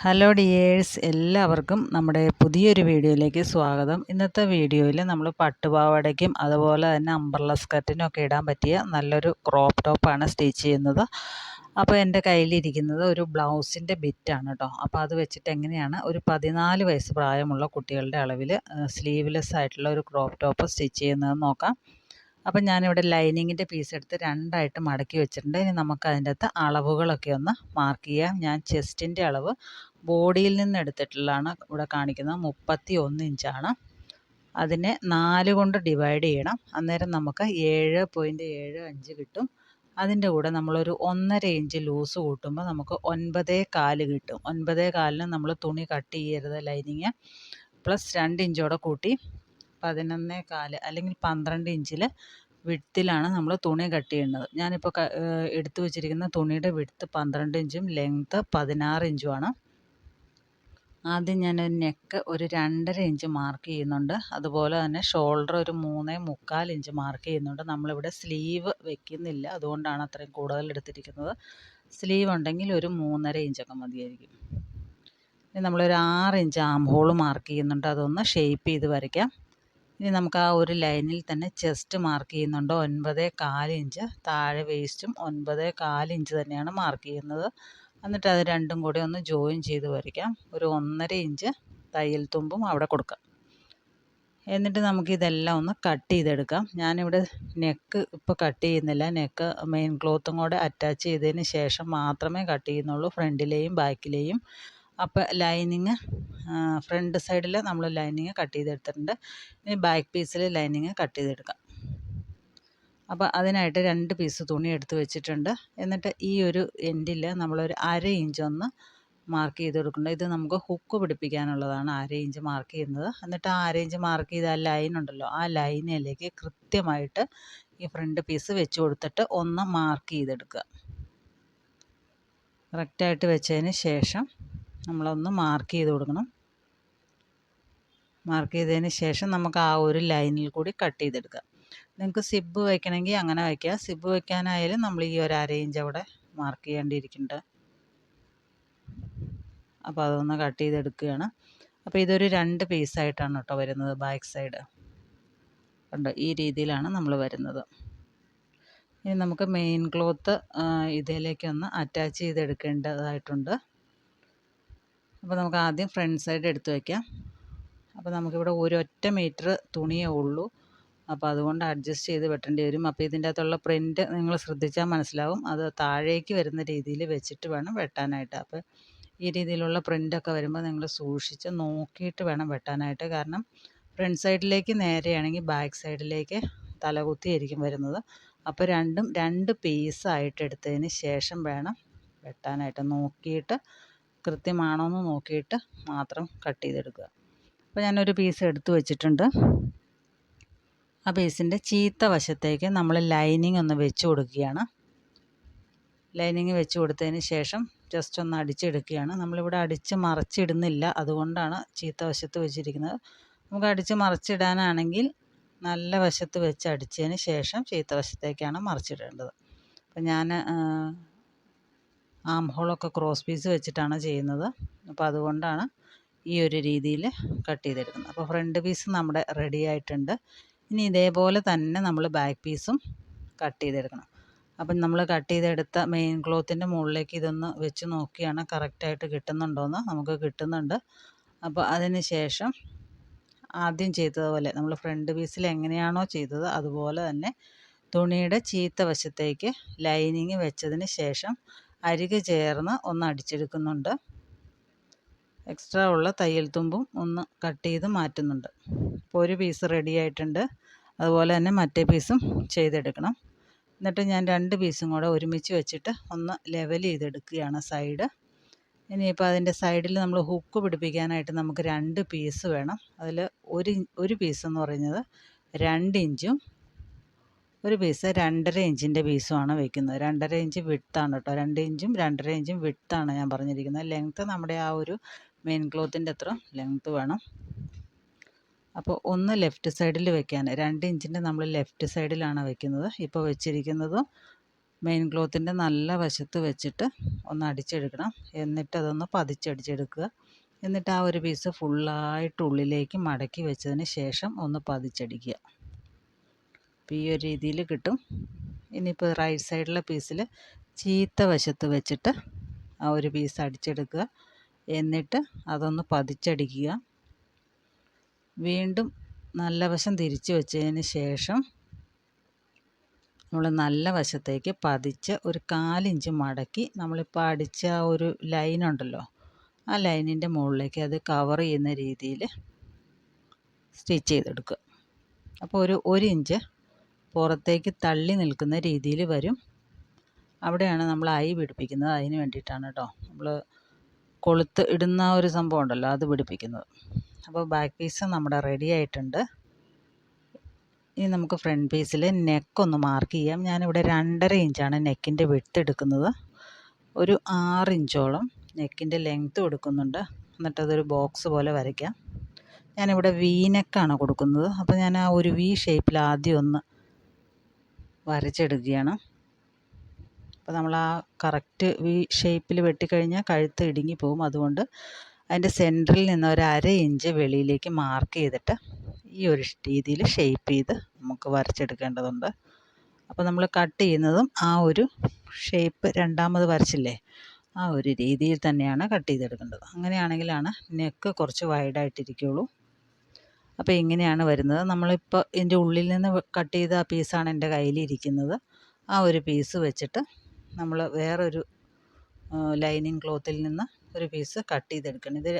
Hello dears, എല്ലാവർക്കും നമ്മുടെ പുതിയൊരു വീഡിയോയിലേക്ക് സ്വാഗതം. ഇന്നത്തെ വീഡിയോയിൽ നമ്മൾ പട്ടുപാവാടയ്ക്കും അതുപോലെ തന്നെ അംബ്രല്ല സ്കർട്ടിനും ഒക്കെ ഇടാൻ പറ്റിയ നല്ലൊരു ക്രോപ്പ് ടോപ്പാണ് സ്റ്റിച്ച് ചെയ്യുന്നത്. അപ്പോൾ എൻ്റെ കയ്യിലിരിക്കുന്നത് ഒരു ബ്ലൗസിൻ്റെ ബിറ്റാണ് കേട്ടോ. അപ്പോൾ അത് വെച്ചിട്ട് എങ്ങനെയാണ് ഒരു 14 വയസ്സ് പ്രായമുള്ള കുട്ടികളുടെ അളവിൽ സ്ലീവ്ലെസ് ആയിട്ടുള്ള ഒരു ക്രോപ്പ് ടോപ്പ് സ്റ്റിച്ച് ചെയ്യുന്നതെന്ന് നോക്കാം. അപ്പം ഞാനിവിടെ ലൈനിങ്ങിൻ്റെ പീസ് എടുത്ത് രണ്ടായിട്ട് മടക്കി വെച്ചിട്ടുണ്ട്. ഇനി നമുക്ക് അതിൻ്റെ അകത്ത് അളവുകളൊക്കെ ഒന്ന് മാർക്ക് ചെയ്യാം. ഞാൻ ചെസ്റ്റിൻ്റെ അളവ് ബോഡിയിൽ നിന്ന് എടുത്തിട്ടുള്ളതാണ് ഇവിടെ കാണിക്കുന്നത്. 31 ഇഞ്ചാണ്. അതിനെ 4 കൊണ്ട് ഡിവൈഡ് ചെയ്യണം. അന്നേരം നമുക്ക് 7.75 കിട്ടും. അതിൻ്റെ കൂടെ നമ്മളൊരു 1.5 ഇഞ്ച് ലൂസ് കൂട്ടുമ്പോൾ നമുക്ക് 9.4 കിട്ടും. 9.4 നമ്മൾ തുണി കട്ട് ചെയ്യരുത്, ലൈനിങ് പ്ലസ് 2 ഇഞ്ചോടെ കൂട്ടി 11.4 അല്ലെങ്കിൽ 12 ഇഞ്ചിൽ വിഡ്ത്തിലാണ് നമ്മൾ തുണി കട്ട് ചെയ്യുന്നത്. ഞാനിപ്പോൾ എടുത്തു വെച്ചിരിക്കുന്ന തുണിയുടെ വിഡ്ത്ത് 12 ഇഞ്ചും ലെങ്ത്ത് 16 ഇഞ്ചുമാണ്. ആദ്യം ഞാൻ നെക്ക് ഒരു 2.5 ഇഞ്ച് മാർക്ക് ചെയ്യുന്നുണ്ട്. അതുപോലെ തന്നെ ഷോൾഡർ ഒരു 3.25 ഇഞ്ച് മാർക്ക് ചെയ്യുന്നുണ്ട്. നമ്മളിവിടെ സ്ലീവ് വെക്കുന്നില്ല, അതുകൊണ്ടാണ് അത്രയും കൂടുതൽ എടുത്തിരിക്കുന്നത്. സ്ലീവ് ഉണ്ടെങ്കിൽ ഒരു 3.5 ഇഞ്ചൊക്കെ മതിയായിരിക്കും. ഇനി നമ്മളൊരു 6 ഇഞ്ച് ആം ഹോൾ മാർക്ക് ചെയ്യുന്നുണ്ട്. അതൊന്ന് ഷേപ്പ് ചെയ്ത് വരയ്ക്കാം. ഇനി നമുക്ക് ആ ഒരു ലൈനിൽ തന്നെ ചെസ്റ്റ് മാർക്ക് ചെയ്യുന്നുണ്ട് 9.4 ഇഞ്ച്. താഴെ വേസ്റ്റും 9.4 ഇഞ്ച് തന്നെയാണ് മാർക്ക് ചെയ്യുന്നത്. എന്നിട്ട് അത് രണ്ടും കൂടി ഒന്ന് ജോയിൻ ചെയ്ത് വരയ്ക്കാം. ഒരു 1.5 ഇഞ്ച് തയ്യൽ തുമ്പും അവിടെ കൊടുക്കാം. എന്നിട്ട് നമുക്കിതെല്ലാം ഒന്ന് കട്ട് ചെയ്തെടുക്കാം. ഞാനിവിടെ നെക്ക് ഇപ്പോൾ കട്ട് ചെയ്യുന്നില്ല. നെക്ക് മെയിൻ ക്ലോത്തും കൂടെ അറ്റാച്ച് ചെയ്തതിന് ശേഷം മാത്രമേ കട്ട് ചെയ്യുന്നുള്ളൂ, ഫ്രണ്ടിലെയും ബാക്കിലെയും. അപ്പോൾ ലൈനിങ് ഫ്രണ്ട് സൈഡിൽ നമ്മൾ ലൈനിങ് കട്ട് ചെയ്തെടുത്തിട്ടുണ്ട്. ഇനി ബാക്ക് പീസിൽ ലൈനിങ് കട്ട് ചെയ്തെടുക്കാം. അപ്പോൾ അതിനായിട്ട് 2 പീസ് തുണി എടുത്ത് വെച്ചിട്ടുണ്ട്. എന്നിട്ട് ഈ ഒരു എൻഡിൽ നമ്മളൊരു 1/2 ഇഞ്ച് ഒന്ന് മാർക്ക് ചെയ്ത് കൊടുക്കുന്നുണ്ട്. ഇത് നമുക്ക് ഹുക്ക് പിടിപ്പിക്കാനുള്ളതാണ് 1/2 ഇഞ്ച് മാർക്ക് ചെയ്യുന്നത്. എന്നിട്ട് ആ 1/2 ഇഞ്ച് മാർക്ക് ചെയ്ത ആ ലൈൻ ഉണ്ടല്ലോ, ആ ലൈനിലേക്ക് കൃത്യമായിട്ട് ഈ ഫ്രണ്ട് പീസ് വെച്ച് കൊടുത്തിട്ട് ഒന്ന് മാർക്ക് ചെയ്തെടുക്കുക. കറക്റ്റായിട്ട് വെച്ചതിന് ശേഷം നമ്മളൊന്ന് മാർക്ക് ചെയ്ത് കൊടുക്കണം. മാർക്ക് ചെയ്തതിന് ശേഷം നമുക്ക് ആ ഒരു ലൈനിൽ കൂടി കട്ട് ചെയ്തെടുക്കാം. നിങ്ങൾക്ക് സിബ് വയ്ക്കണമെങ്കിൽ അങ്ങനെ വയ്ക്കുക. സിബ് വയ്ക്കാനായാലും നമ്മൾ ഈ ഒരു 1/2 ഇഞ്ച് അവിടെ മാർക്ക് ചെയ്യേണ്ടിയിരിക്കുന്നുണ്ട്. അപ്പോൾ അതൊന്ന് കട്ട് ചെയ്തെടുക്കുകയാണ്. അപ്പോൾ ഇതൊരു 2 പീസായിട്ടാണ് കേട്ടോ വരുന്നത്. ബാക്ക് സൈഡ് കണ്ടോ, ഈ രീതിയിലാണ് നമ്മൾ വരുന്നത്. ഇനി നമുക്ക് മെയിൻ ക്ലോത്ത് ഇതിലേക്കൊന്ന് അറ്റാച്ച് ചെയ്തെടുക്കേണ്ടതായിട്ടുണ്ട്. അപ്പോൾ നമുക്ക് ആദ്യം ഫ്രണ്ട് സൈഡ് എടുത്ത് വയ്ക്കാം. അപ്പോൾ നമുക്കിവിടെ ഒരൊറ്റ മീറ്റർ തുണിയേ ഉള്ളൂ. അപ്പോൾ അതുകൊണ്ട് അഡ്ജസ്റ്റ് ചെയ്ത് വെട്ടേണ്ടി വരും. അപ്പോൾ ഇതിൻ്റെ അകത്തുള്ള പ്രിൻറ്റ് നിങ്ങൾ ശ്രദ്ധിച്ചാൽ മനസ്സിലാവും. അത് താഴേക്ക് വരുന്ന രീതിയിൽ വെച്ചിട്ട് വേണം വെട്ടാനായിട്ട്. അപ്പോൾ ഈ രീതിയിലുള്ള പ്രിൻ്റൊക്കെ വരുമ്പോൾ നിങ്ങൾ സൂക്ഷിച്ച് നോക്കിയിട്ട് വേണം വെട്ടാനായിട്ട്. കാരണം ഫ്രണ്ട് സൈഡിലേക്ക് നേരെയാണെങ്കിൽ ബാക്ക് സൈഡിലേക്ക് തലകുത്തിയായിരിക്കും വരുന്നത്. അപ്പോൾ രണ്ടും 2 പീസായിട്ട് എടുത്തതിന് ശേഷം വേണം വെട്ടാനായിട്ട്. നോക്കിയിട്ട് കൃത്യമാണോ എന്ന് നോക്കിയിട്ട് മാത്രം കട്ട് ചെയ്തെടുക്കുക. അപ്പോൾ ഞാനൊരു പീസ് എടുത്ത് വെച്ചിട്ടുണ്ട്. ആ പീസിൻ്റെ ചീത്ത വശത്തേക്ക് നമ്മൾ ലൈനിങ് ഒന്ന് വെച്ച് കൊടുക്കുകയാണ്. ലൈനിങ് വെച്ച് കൊടുത്തതിന് ശേഷം ജസ്റ്റ് ഒന്ന് അടിച്ചെടുക്കുകയാണ്. നമ്മളിവിടെ അടിച്ച് മറിച്ചിടുന്നില്ല, അതുകൊണ്ടാണ് ചീത്ത വശത്ത് വെച്ചിരിക്കുന്നത്. നമുക്ക് അടിച്ച് മറിച്ചിടാനാണെങ്കിൽ നല്ല വശത്ത് വെച്ച് അടിച്ചതിന് ശേഷം ചീത്ത വശത്തേക്കാണ് മറിച്ചിടേണ്ടത്. അപ്പം ഞാൻ ആം ഹോളൊക്കെ ക്രോസ് പീസ് വെച്ചിട്ടാണ് ചെയ്യുന്നത്. അപ്പോൾ അതുകൊണ്ടാണ് ഈ ഒരു രീതിയിൽ കട്ട് ചെയ്തെടുക്കുന്നത്. അപ്പോൾ ഫ്രണ്ട് പീസ് നമ്മുടെ റെഡി ആയിട്ടുണ്ട്. ഇനി ഇതേപോലെ തന്നെ നമ്മൾ ബാക്ക് പീസും കട്ട് ചെയ്തെടുക്കണം. അപ്പം നമ്മൾ കട്ട് ചെയ്തെടുത്ത മെയിൻ ക്ലോത്തിൻ്റെ മുകളിലേക്ക് ഇതൊന്ന് വെച്ച് നോക്കിയാണ് കറക്റ്റായിട്ട് കിട്ടുന്നുണ്ടോയെന്ന്. നമുക്ക് കിട്ടുന്നുണ്ട്. അപ്പോൾ അതിന് ശേഷം ആദ്യം ചെയ്തതുപോലെ നമ്മൾ ഫ്രണ്ട് പീസിൽ എങ്ങനെയാണോ ചെയ്തത് അതുപോലെ തന്നെ തുണിയുടെ ചീത്ത വശത്തേക്ക് ലൈനിങ് വെച്ചതിന് ശേഷം അരികെ ചേർന്ന് ഒന്ന് അടിച്ചെടുക്കുന്നുണ്ട്. എക്സ്ട്രാ ഉള്ള തയ്യൽ തുമ്പും ഒന്ന് കട്ട് ചെയ്ത് മാറ്റുന്നുണ്ട്. അപ്പോൾ ഒരു പീസ് റെഡി ആയിട്ടുണ്ട്. അതുപോലെ തന്നെ മറ്റേ പീസും ചെയ്തെടുക്കണം. എന്നിട്ട് ഞാൻ 2 പീസും കൂടെ ഒരുമിച്ച് വെച്ചിട്ട് ഒന്ന് ലെവൽ ചെയ്തെടുക്കുകയാണ് സൈഡ്. ഇനിയിപ്പോൾ അതിൻ്റെ സൈഡിൽ നമ്മൾ ഹുക്ക് പിടിപ്പിക്കാനായിട്ട് നമുക്ക് 2 പീസ് വേണം. അതിൽ ഒരു പീസ് എന്ന് പറയുന്നത് 2 ഇഞ്ചും ഒരു പീസ് 2.5 ഇഞ്ചിൻ്റെ പീസുമാണ് വയ്ക്കുന്നത്. 2.5 ഇഞ്ച് വിഡ്ത്താണ് കേട്ടോ. 2 ഇഞ്ചും 2.5 ഇഞ്ചും വിഡ്ത്താണ് ഞാൻ പറഞ്ഞിരിക്കുന്നത്. ലെങ്ത്ത് നമ്മുടെ ആ ഒരു മെയിൻ ക്ലോത്തിൻ്റെ അത്ര ലെങ്ത്ത് വേണം. അപ്പോൾ ഒന്ന് ലെഫ്റ്റ് സൈഡിൽ വെക്കാൻ 2 ഇഞ്ചിൻ്റെ നമ്മൾ ലെഫ്റ്റ് സൈഡിലാണ് വെക്കുന്നത്. ഇപ്പോൾ വെച്ചിരിക്കുന്നതും മെയിൻ ക്ലോത്തിൻ്റെ നല്ല വശത്ത് വെച്ചിട്ട് ഒന്ന് അടിച്ചെടുക്കണം. എന്നിട്ട് അതൊന്ന് പതിച്ചടിച്ചെടുക്കുക. എന്നിട്ട് ആ ഒരു പീസ് ഫുള്ളായിട്ട് ഉള്ളിലേക്ക് മടക്കി വെച്ചതിന് ശേഷം ഒന്ന് പതിച്ചടിക്കുക. അപ്പോൾ ഈ ഒരു രീതിയിൽ കിട്ടും. ഇനിയിപ്പോൾ റൈറ്റ് സൈഡിലെ പീസിൽ ചീത്ത വശത്ത് വെച്ചിട്ട് ആ ഒരു പീസ് അടിച്ചെടുക്കുക. എന്നിട്ട് അതൊന്ന് പതിച്ചടിക്കുക. വീണ്ടും നല്ല വശം തിരിച്ച് വെച്ചതിന് ശേഷം നമ്മൾ നല്ല വശത്തേക്ക് പതിച്ച് ഒരു 1/4 ഇഞ്ച് മടക്കി നമ്മളിപ്പോൾ അടിച്ച ആ ഒരു ലൈൻ ഉണ്ടല്ലോ, ആ ലൈനിൻ്റെ മുകളിലേക്ക് അത് കവർ ചെയ്യുന്ന രീതിയിൽ സ്റ്റിച്ച് ചെയ്തെടുക്കുക. അപ്പോൾ ഒരു ഇഞ്ച് പുറത്തേക്ക് തള്ളി നിൽക്കുന്ന രീതിയിൽ വരും. അവിടെയാണ് നമ്മൾ ഐ പിടിപ്പിക്കുന്നത്. അതിന് വേണ്ടിയിട്ടാണ് കേട്ടോ നമ്മൾ കൊളുത്ത് ഇടുന്ന ഒരു സംഭവം ഉണ്ടല്ലോ, അത് പിടിപ്പിക്കുന്നത്. അപ്പോൾ ബാക്ക് പീസ് നമ്മുടെ റെഡി ആയിട്ടുണ്ട്. ഇനി നമുക്ക് ഫ്രണ്ട് പീസിൽ നെക്കൊന്ന് മാർക്ക് ചെയ്യാം. ഞാനിവിടെ 2.5 ഇഞ്ചാണ് നെക്കിൻ്റെ വിഡ്ത്ത് എടുക്കുന്നത്. ഒരു 6 ഇഞ്ചോളം നെക്കിൻ്റെ ലെങ്ത്തും എടുക്കുന്നുണ്ട്. എന്നിട്ടതൊരു ബോക്സ് പോലെ വരയ്ക്കാം. ഞാനിവിടെ വി നെക്കാണ് കൊടുക്കുന്നത്. അപ്പോൾ ഞാൻ ആ ഒരു വി ഷേപ്പിൽ ആദ്യം ഒന്ന് വരച്ചെടുക്കുകയാണ്. അപ്പോൾ നമ്മൾ ആ കറക്റ്റ് വി ഷേപ്പിൽ വെട്ടിക്കഴിഞ്ഞാൽ കഴുത്ത് ഇടുങ്ങി പോകും. അതുകൊണ്ട് അതിൻ്റെ സെൻറ്ററിൽ നിന്ന് ഒരു 1/2 ഇഞ്ച് വെളിയിലേക്ക് മാർക്ക് ചെയ്തിട്ട് ഈ ഒരു രീതിയിൽ ഷേപ്പ് ചെയ്ത് നമുക്ക് വരച്ചെടുക്കേണ്ടതുണ്ട്. അപ്പോൾ നമ്മൾ കട്ട് ചെയ്യുന്നതും ആ ഒരു ഷേപ്പ് രണ്ടാമത് വരച്ചില്ലേ, ആ ഒരു രീതിയിൽ തന്നെയാണ് കട്ട് ചെയ്തെടുക്കേണ്ടത്. അങ്ങനെയാണെങ്കിലാണ് നെക്ക് കുറച്ച് വൈഡായിട്ടിരിക്കുകയുള്ളൂ. അപ്പോൾ ഇങ്ങനെയാണ് വരുന്നത്. നമ്മളിപ്പോൾ ഇതിൻ്റെ ഉള്ളിൽ നിന്ന് കട്ട് ചെയ്ത ആ പീസാണ് എൻ്റെ കയ്യിലിരിക്കുന്നത്. ആ ഒരു പീസ് വെച്ചിട്ട് നമ്മൾ വേറൊരു ലൈനിങ് ക്ലോത്തിൽ നിന്ന് ഒരു പീസ് കട്ട് ചെയ്തെടുക്കണം. ഇത്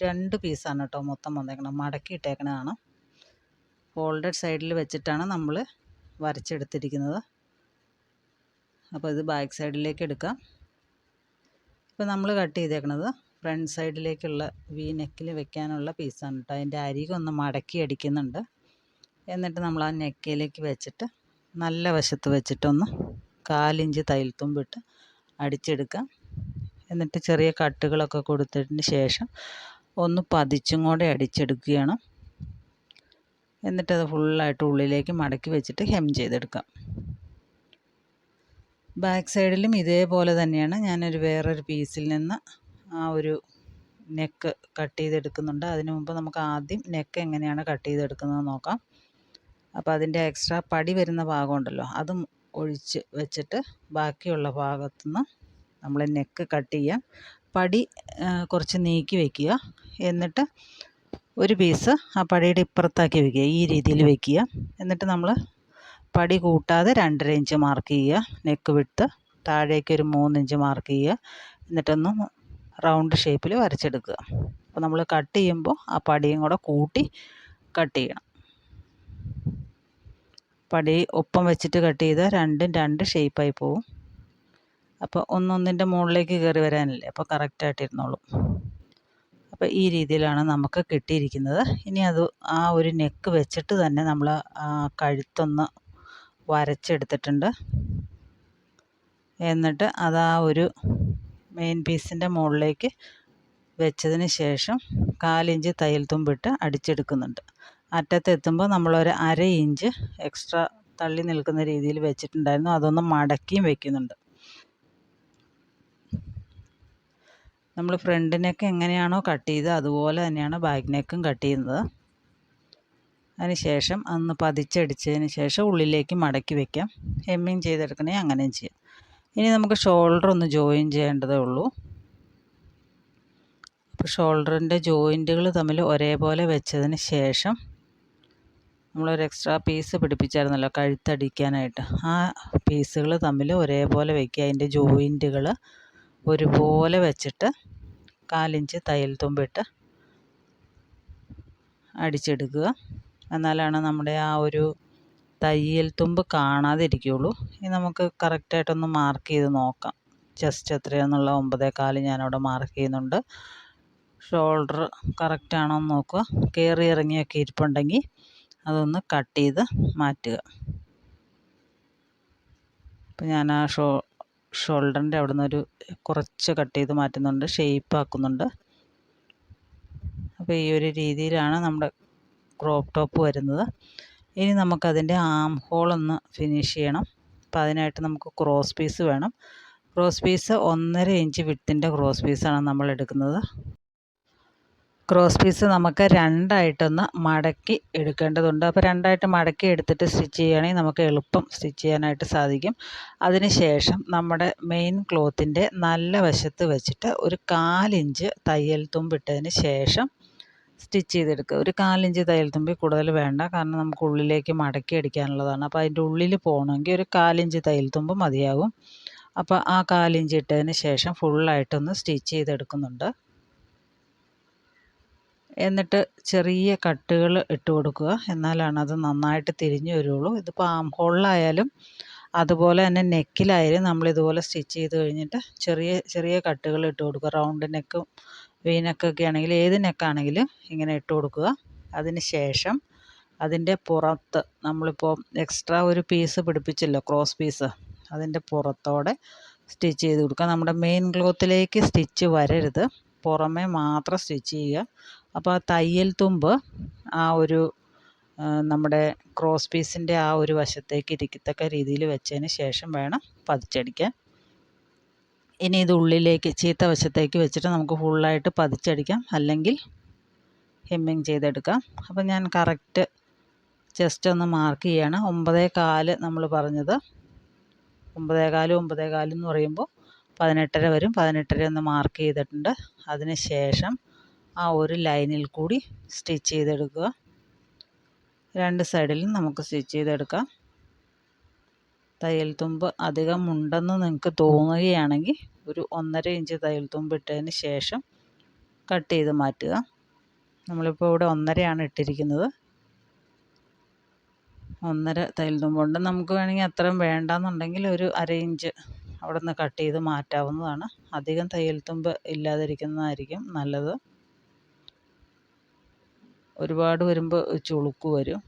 2 പീസാണ് കേട്ടോ മൊത്തം വന്നേക്കണം, മടക്കി ഇട്ടേക്കണതാണ്. ഫോൾഡഡ് സൈഡിൽ വെച്ചിട്ടാണ് നമ്മൾ വരച്ചെടുത്തിരിക്കുന്നത്. അപ്പോൾ ഇത് ബാക്ക് സൈഡിലേക്ക് എടുക്കാം. ഇപ്പോൾ നമ്മൾ കട്ട് ചെയ്തേക്കണത് ഫ്രണ്ട് സൈഡിലേക്കുള്ള വി നെക്കിൽ വെക്കാനുള്ള പീസാണ് കേട്ടോ. അതിൻ്റെ അരികൊന്ന് മടക്കി അടിക്കുന്നുണ്ട്. എന്നിട്ട് നമ്മൾ ആ നെക്കിലേക്ക് വെച്ചിട്ട് നല്ല വശത്ത് വെച്ചിട്ടൊന്ന് 1/4 ഇഞ്ച് തയ്യൽ തുമ്പിട്ട് അടിച്ചെടുക്കാം. എന്നിട്ട് ചെറിയ കട്ടുകളൊക്കെ കൊടുത്തതിന് ശേഷം ഒന്ന് പതിച്ചും കൂടെ അടിച്ചെടുക്കുകയാണ്. എന്നിട്ടത് ഫുള്ളായിട്ട് ഉള്ളിലേക്ക് മടക്കി വെച്ചിട്ട് ഹെം ചെയ്തെടുക്കാം. ബാക്ക് സൈഡിലും ഇതേപോലെ തന്നെയാണ്. ഞാനൊരു വേറൊരു പീസിൽ നിന്ന് ആ ഒരു നെക്ക് കട്ട് ചെയ്തെടുക്കുന്നുണ്ട്. അതിന് മുമ്പ് നമുക്ക് ആദ്യം നെക്ക് എങ്ങനെയാണ് കട്ട് ചെയ്തെടുക്കുന്നത് നോക്കാം. അപ്പോൾ അതിൻ്റെ എക്സ്ട്രാ പടി വരുന്ന ഭാഗമുണ്ടല്ലോ, അതും ഒഴിച്ച് വെച്ചിട്ട് ബാക്കിയുള്ള ഭാഗത്തുനിന്ന് നമ്മൾ നെക്ക് കട്ട് ചെയ്യാം. പടി കുറച്ച് നീക്കി വയ്ക്കുക. എന്നിട്ട് ഒരു പീസ് ആ പടിയുടെ ഇപ്പുറത്താക്കി വയ്ക്കുക, ഈ രീതിയിൽ വയ്ക്കുക. എന്നിട്ട് നമ്മൾ പടി കൂട്ടാതെ 2.5 ഇഞ്ച് മാർക്ക് ചെയ്യുക. നെക്ക് വിട്ട് താഴേക്ക് ഒരു 3 ഇഞ്ച് മാർക്ക് ചെയ്യുക. എന്നിട്ടൊന്ന് റൗണ്ട് ഷേപ്പിൽ വരച്ചെടുക്കുക. അപ്പോൾ നമ്മൾ കട്ട് ചെയ്യുമ്പോൾ ആ പടിയും കൂടെ കൂട്ടി കട്ട് ചെയ്യണം. പടി ഒപ്പം വെച്ചിട്ട് കട്ട് ചെയ്താൽ രണ്ടും 2 ഷേപ്പായി പോവും. അപ്പോൾ ഒന്നൊന്നിൻ്റെ മുകളിലേക്ക് കയറി വരാനല്ലേ, അപ്പോൾ കറക്റ്റായിട്ടിരുന്നോളും. അപ്പോൾ ഈ രീതിയിലാണ് നമുക്ക് കിട്ടിയിരിക്കുന്നത്. ഇനി അത് ആ ഒരു നെക്ക് വെച്ചിട്ട് തന്നെ നമ്മൾ ആ കഴുത്തൊന്ന് വരച്ചെടുത്തിട്ടുണ്ട്. എന്നിട്ട് അത് ആ ഒരു മെയിൻ പീസിൻ്റെ മുകളിലേക്ക് വെച്ചതിന് ശേഷം 1/4 ഇഞ്ച് തയ്യൽ തുമ്പിട്ട് അടിച്ചെടുക്കുന്നുണ്ട്. അറ്റത്തെത്തുമ്പോൾ നമ്മളൊരു 1/2 ഇഞ്ച് എക്സ്ട്രാ തള്ളി നിൽക്കുന്ന രീതിയിൽ വെച്ചിട്ടുണ്ടായിരുന്നു. അതൊന്ന് മടക്കിയും വെക്കുന്നുണ്ട്. നമ്മൾ ഫ്രണ്ട് നെക്ക് എങ്ങനെയാണോ കട്ട് ചെയ്തത് അതുപോലെ തന്നെയാണ് ബാക്ക് നെക്കും കട്ട് ചെയ്യുന്നത്. അതിന് ശേഷം അതൊന്ന് പതിച്ചടിച്ചതിന് ശേഷം ഉള്ളിലേക്ക് മടക്കി വയ്ക്കാം. ഹെമ്മിങ് ചെയ്തെടുക്കണേ അങ്ങനെയും ചെയ്യാം. ഇനി നമുക്ക് ഷോൾഡർ ഒന്ന് ജോയിൻ ചെയ്യേണ്ടതേ ഉള്ളൂ. അപ്പോൾ ഷോൾഡറിൻ്റെ ജോയിൻറ്റുകൾ തമ്മിൽ ഒരേപോലെ വെച്ചതിന് ശേഷം നമ്മളൊരു എക്സ്ട്രാ പീസ് പിടിപ്പിച്ചായിരുന്നല്ലോ കഴുത്തടിക്കാനായിട്ട്, ആ പീസുകൾ തമ്മിൽ ഒരേപോലെ വയ്ക്കുക. അതിൻ്റെ ജോയിൻറ്റുകൾ ഒരുപോലെ വെച്ചിട്ട് 1/4 ഇഞ്ച് തയ്യൽ തുമ്പിട്ട് അടിച്ചെടുക്കുക. എന്നാലാണ് നമ്മുടെ ആ ഒരു തയ്യൽ തുമ്പ് കാണാതിരിക്കുകയുള്ളൂ. ഇനി നമുക്ക് കറക്റ്റായിട്ടൊന്ന് മാർക്ക് ചെയ്ത് നോക്കാം. ചെസ്റ്റ് എത്രയാണെന്നുള്ള 9.25 ഞാനവിടെ മാർക്ക് ചെയ്യുന്നുണ്ട്. ഷോൾഡർ കറക്റ്റാണോ എന്ന് നോക്കുക. കയറി ഇറങ്ങിയൊക്കെ ഇരിപ്പുണ്ടെങ്കിൽ അതൊന്ന് കട്ട് ചെയ്ത് മാറ്റുക. അപ്പോൾ ഞാൻ ആ ഷോൾഡറിൻ്റെ അവിടെ നിന്നൊരു കുറച്ച് കട്ട് ചെയ്ത് മാറ്റുന്നുണ്ട്, ഷേപ്പ് ആക്കുന്നുണ്ട്. അപ്പോൾ ഈ ഒരു രീതിയിലാണ് നമ്മുടെ ക്രോപ്പ് ടോപ്പ് വരുന്നത്. ഇനി നമുക്കതിൻ്റെ ആം ഹോളൊന്ന് ഫിനിഷ് ചെയ്യണം. അപ്പോൾ അതിനായിട്ട് നമുക്ക് ക്രോസ് പീസ് വേണം. ക്രോസ് പീസ് 1.5 ഇഞ്ച് വിഡ്ത്തിൻ്റെ ക്രോസ് പീസാണ് നമ്മൾ എടുക്കുന്നത്. ക്രോസ് പീസ് നമുക്ക് രണ്ടായിട്ടൊന്ന് മടക്കി എടുക്കേണ്ടതുണ്ട്. അപ്പോൾ രണ്ടായിട്ട് മടക്കി എടുത്തിട്ട് സ്റ്റിച്ച് ചെയ്യുകയാണെങ്കിൽ നമുക്ക് എളുപ്പം സ്റ്റിച്ച് ചെയ്യാനായിട്ട് സാധിക്കും. അതിന് ശേഷം നമ്മുടെ മെയിൻ ക്ലോത്തിൻ്റെ നല്ല വശത്ത് വെച്ചിട്ട് ഒരു 1/4 ഇഞ്ച് തയ്യൽ തുമ്പിട്ടതിന് ശേഷം സ്റ്റിച്ച് ചെയ്തെടുക്കുക. ഒരു 1/4 ഇഞ്ച് തയ്യൽ തുമ്പി കൂടുതൽ വേണ്ട, കാരണം നമുക്ക് ഉള്ളിലേക്ക് മടക്കി അടിക്കാനുള്ളതാണ്. അപ്പോൾ അതിൻ്റെ ഉള്ളിൽ പോകണമെങ്കിൽ ഒരു 1/4 ഇഞ്ച് തയ്യൽ തുമ്പ് മതിയാകും. അപ്പോൾ ആ 1/4 ഇഞ്ച് ഇട്ടതിന് ശേഷം ഫുള്ളായിട്ടൊന്ന് സ്റ്റിച്ച് ചെയ്തെടുക്കുന്നുണ്ട്. എന്നിട്ട് ചെറിയ കട്ടുകൾ ഇട്ട് കൊടുക്കുക, എന്നാലാണ് അത് നന്നായിട്ട് തിരിഞ്ഞു വരുള്ളൂ. ഇതിപ്പോൾ ആം ഹോളിലായാലും അതുപോലെ തന്നെ നെക്കിലായാലും നമ്മളിതുപോലെ സ്റ്റിച്ച് ചെയ്ത് കഴിഞ്ഞിട്ട് ചെറിയ ചെറിയ കട്ടുകൾ ഇട്ട് കൊടുക്കുക. റൗണ്ട് നെക്കും വി നെക്കൊക്കെ ആണെങ്കിൽ ഏത് നെക്കാണെങ്കിലും ഇങ്ങനെ ഇട്ട് കൊടുക്കുക. അതിന് ശേഷം അതിൻ്റെ പുറത്ത് നമ്മളിപ്പോൾ എക്സ്ട്രാ ഒരു പീസ് പിടിപ്പിച്ചല്ലോ, ക്രോസ് പീസ്, അതിൻ്റെ പുറത്തോടെ സ്റ്റിച്ച് ചെയ്ത് കൊടുക്കുക. നമ്മുടെ മെയിൻ ക്ലോത്തിലേക്ക് സ്റ്റിച്ച് വരരുത്, പുറമേ മാത്രം സ്റ്റിച്ച് ചെയ്യുക. അപ്പോൾ ആ തയ്യൽ തുമ്പ് ആ ഒരു നമ്മുടെ ക്രോസ് പീസിൻ്റെ ആ ഒരു വശത്തേക്ക് ഇരിക്കത്തക്ക രീതിയിൽ വെച്ചതിന് ശേഷം വേണം പതിച്ചടിക്കാൻ. ഇനി ഇത് ഉള്ളിലേക്ക് ചീത്ത വശത്തേക്ക് വെച്ചിട്ട് നമുക്ക് ഫുള്ളായിട്ട് പതിച്ചടിക്കാം, അല്ലെങ്കിൽ ഹെമ്മിങ് ചെയ്തെടുക്കാം. അപ്പോൾ ഞാൻ കറക്റ്റ് ജസ്റ്റ് ഒന്ന് മാർക്ക് ചെയ്യാണ്. 9.25 നമ്മൾ പറഞ്ഞത്, 9.25 എന്ന് പറയുമ്പോൾ 18.5 വരും. 18.5 ഒന്ന് മാർക്ക് ചെയ്തിട്ടുണ്ട്. അതിന് ശേഷം ആ ഒരു ലൈനിൽ കൂടി സ്റ്റിച്ച് ചെയ്തെടുക്കുക. രണ്ട് സൈഡിലും നമുക്ക് സ്റ്റിച്ച് ചെയ്തെടുക്കാം. തയ്യൽ തുമ്പ് അധികം ഉണ്ടെന്ന് നിങ്ങൾക്ക് തോന്നുകയാണെങ്കിൽ ഒരു 1.5 ഇഞ്ച് തയ്യൽ തുമ്പ് ഇട്ടതിന് ശേഷം കട്ട് ചെയ്ത് മാറ്റുക. നമ്മളിപ്പോൾ ഇവിടെ 1.5 ഇട്ടിരിക്കുന്നത്. 1.5 തയ്യൽ തുമ്പുണ്ട്. നമുക്ക് വേണമെങ്കിൽ അത്രയും വേണ്ടാന്നുണ്ടെങ്കിൽ ഒരു 1/2 ഇഞ്ച് അവിടെ നിന്ന് കട്ട് ചെയ്ത് മാറ്റാവുന്നതാണ്. അധികം തയ്യൽ തുമ്പ് ഇല്ലാതിരിക്കുന്നതായിരിക്കും നല്ലത്. ഒരുപാട് വരുമ്പോൾ ചുളുക്ക് വരും.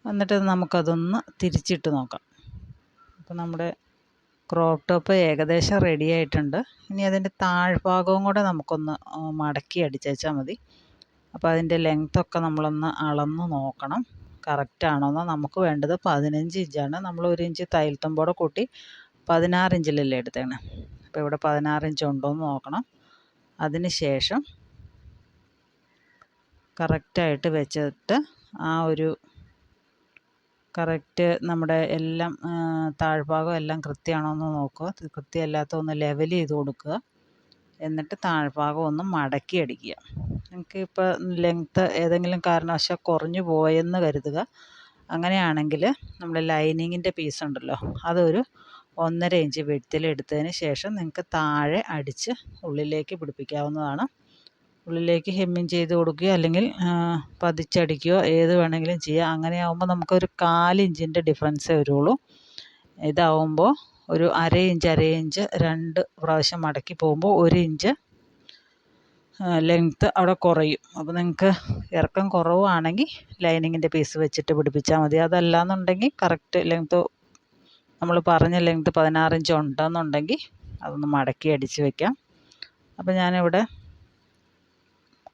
എന്നിട്ട് നമുക്കതൊന്ന് തിരിച്ചിട്ട് നോക്കാം. അപ്പോൾ നമ്മുടെ ക്രോപ്പ് ടോപ്പ് ഏകദേശം റെഡി ആയിട്ടുണ്ട്. ഇനി അതിൻ്റെ താഴ്ഭാഗവും കൂടെ നമുക്കൊന്ന് മടക്കി അടിച്ചാൽ മതി. അപ്പോൾ അതിൻ്റെ ലെങ്ത്തൊക്കെ നമ്മളൊന്ന് അളന്ന് നോക്കണം, കറക്റ്റാണോന്ന്. നമുക്ക് വേണ്ടത് 15 ഇഞ്ചാണ്. നമ്മൾ 1 ഇഞ്ച് തയ്യൽ തുമ്പോടെ കൂട്ടി 16 ഇഞ്ചിലല്ലേ എടുത്തേണ്. അപ്പോൾ ഇവിടെ 16 ഇഞ്ച് ഉണ്ടോയെന്ന് നോക്കണം. അതിന് ശേഷം കറക്റ്റായിട്ട് വെച്ചിട്ട് ആ ഒരു കറക്റ്റ് നമ്മുടെ എല്ലാം താഴ്ഭാഗം എല്ലാം കൃത്യമാണോ എന്ന് നോക്കുക. കൃത്യമല്ലാത്ത ഒന്ന് ലെവൽ ചെയ്ത് കൊടുക്കുക. എന്നിട്ട് താഴ്ഭാഗം ഒന്ന് മടക്കി അടിക്കുക. നിങ്ങൾക്ക് ഇപ്പോൾ ലെങ്ത്ത് ഏതെങ്കിലും കാരണവശാൽ കുറഞ്ഞു പോയെന്ന് കരുതുക. അങ്ങനെയാണെങ്കിൽ നമ്മുടെ ലൈനിങ്ങിൻ്റെ പീസ് ഉണ്ടല്ലോ, അതൊരു 1.5 ഇഞ്ച് വിഡ്ത്തിൽ എടുത്തതിന് ശേഷം നിങ്ങൾക്ക് താഴെ അടിച്ച് ഉള്ളിലേക്ക് പിടിപ്പിക്കാവുന്നതാണ്. ഉള്ളിലേക്ക് ഹെമ്മിങ് ചെയ്ത് കൊടുക്കുകയോ അല്ലെങ്കിൽ പതിച്ചടിക്കുകയോ ഏത് വേണമെങ്കിലും ചെയ്യാം. അങ്ങനെയാകുമ്പോൾ നമുക്കൊരു 1/4 ഇഞ്ചിൻ്റെ ഡിഫറൻസേ വരുള്ളൂ. ഇതാവുമ്പോൾ ഒരു 1/2 ഇഞ്ച് 2 പ്രാവശ്യം മടക്കി പോകുമ്പോൾ 1 ഇഞ്ച് ലെങ്ത്ത് അവിടെ കുറയും. അപ്പോൾ നിങ്ങൾക്ക് ഇറക്കം കുറവാണെങ്കിൽ ലൈനിങ്ങിൻ്റെ പീസ് വെച്ചിട്ട് പിടിപ്പിച്ചാൽ മതി. അതല്ലാന്നുണ്ടെങ്കിൽ കറക്റ്റ് ലെങ്ത്ത് നമ്മൾ പറഞ്ഞ ലെങ്ത്ത് 16 ഇഞ്ച് ഉണ്ടെന്നുണ്ടെങ്കിൽ അതൊന്ന് മടക്കി അടിച്ച് വയ്ക്കാം. അപ്പോൾ ഞാനിവിടെ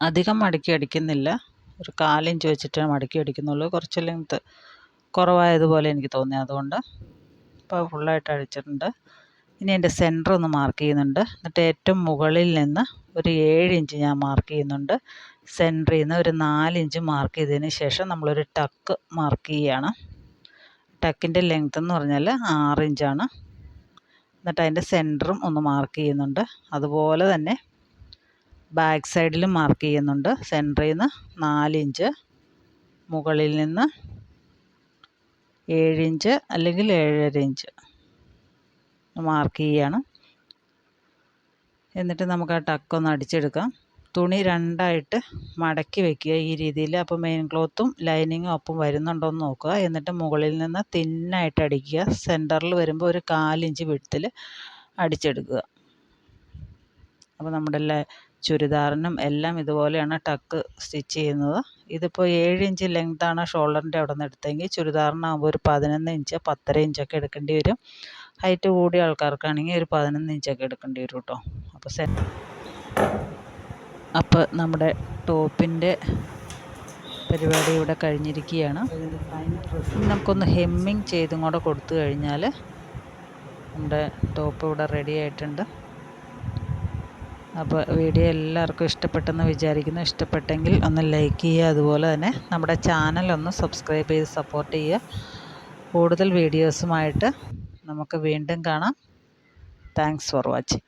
അധികം മടക്കി അടിക്കുന്നില്ല, ഒരു 1/4 ഇഞ്ച് വെച്ചിട്ട് മടക്കി അടിക്കുന്നുള്ളൂ. കുറച്ച് ലെങ്ത്ത് കുറവായതുപോലെ എനിക്ക് തോന്നി, അതുകൊണ്ട് ഇപ്പോൾ ഫുള്ളായിട്ട് അടിച്ചിട്ടുണ്ട്. ഇനി എൻ്റെ സെൻറ്റർ ഒന്ന് മാർക്ക് ചെയ്യുന്നുണ്ട്. എന്നിട്ട് ഏറ്റവും മുകളിൽ നിന്ന് ഒരു 7 ഇഞ്ച് ഞാൻ മാർക്ക് ചെയ്യുന്നുണ്ട്. സെൻറ്ററിൽ നിന്ന് ഒരു 4 ഇഞ്ച് മാർക്ക് ചെയ്തതിന് ശേഷം നമ്മളൊരു ടക്ക് മാർക്ക് ചെയ്യുകയാണ്. ടക്കിൻ്റെ ലെങ്ത്ത് എന്ന് പറഞ്ഞാൽ 6 ഇഞ്ചാണ്. എന്നിട്ട് അതിൻ്റെ സെൻറ്ററും ഒന്ന് മാർക്ക് ചെയ്യുന്നുണ്ട്. അതുപോലെ തന്നെ ബാക്ക് സൈഡിലും മാർക്ക് ചെയ്യുന്നുണ്ട്. സെൻറ്ററിൽ നിന്ന് 4 ഇഞ്ച്, മുകളിൽ നിന്ന് 7 ഇഞ്ച് അല്ലെങ്കിൽ 7.5 ഇഞ്ച് മാർക്ക് ചെയ്യുകയാണ്. എന്നിട്ട് നമുക്ക് ആ ടക്കൊന്ന് അടിച്ചെടുക്കാം. തുണി രണ്ടായിട്ട് മടക്കി വയ്ക്കുക ഈ രീതിയിൽ. അപ്പോൾ മെയിൻ ക്ലോത്തും ലൈനിങ്ങും ഒപ്പം വരുന്നുണ്ടോയെന്ന് നോക്കുക. എന്നിട്ട് മുകളിൽ നിന്ന് തിന്നായിട്ട് അടിക്കുക. സെൻറ്ററിൽ വരുമ്പോൾ ഒരു 1/4 ഇഞ്ച് വിഡ്ത്തിൽ അടിച്ചെടുക്കുക. അപ്പോൾ നമ്മുടെ ചുരിദാറിനും എല്ലാം ഇതുപോലെയാണ് ടക്ക് സ്റ്റിച്ച് ചെയ്യുന്നത്. ഇതിപ്പോൾ 7 ഇഞ്ച് ലെങ്ത്താണ് ഷോൾഡറിൻ്റെ അവിടെ നിന്ന് എടുത്തെങ്കിൽ ചുരിദാറിനാകുമ്പോൾ ഒരു 11 ഇഞ്ച് 10.5 ഇഞ്ചൊക്കെ എടുക്കേണ്ടി വരും. ഹൈറ്റ് കൂടിയ ആൾക്കാർക്കാണെങ്കിൽ ഒരു 11 ഇഞ്ചൊക്കെ എടുക്കേണ്ടി വരും കേട്ടോ. അപ്പോൾ നമ്മുടെ ടോപ്പിൻ്റെ പരിപാടി ഇവിടെ കഴിഞ്ഞിരിക്കുകയാണ്. ഇനി നമുക്കൊന്ന് ഹെമ്മിങ് ചെയ്തും കൂടെ കൊടുത്തു കഴിഞ്ഞാൽ നമ്മുടെ ടോപ്പ് ഇവിടെ റെഡി ആയിട്ടുണ്ട്. അപ്പോൾ വീഡിയോ എല്ലാവർക്കും ഇഷ്ടപ്പെട്ടെന്ന് വിചാരിക്കുന്നു. ഇഷ്ടപ്പെട്ടെങ്കിൽ ഒന്ന് ലൈക്ക് ചെയ്യുക. അതുപോലെ തന്നെ നമ്മുടെ ചാനലൊന്ന് സബ്സ്ക്രൈബ് ചെയ്ത് സപ്പോർട്ട് ചെയ്യുക. കൂടുതൽ വീഡിയോസുമായിട്ട് നമുക്ക് വീണ്ടും കാണാം. Thanks for watching.